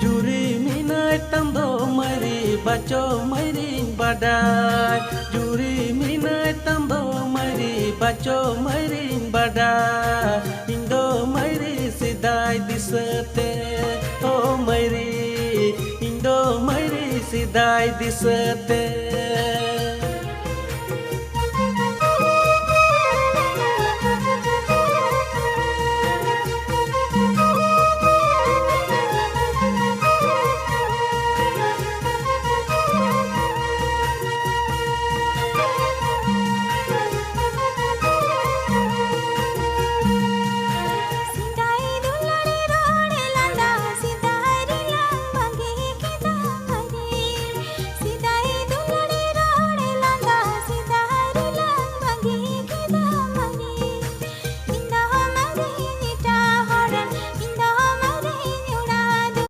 Juri minai tamdo mari baco mari badai. Juri minai tamdo mari baco mari badai. Indo mari sidai disate oh mari. Indo mari sidai disate.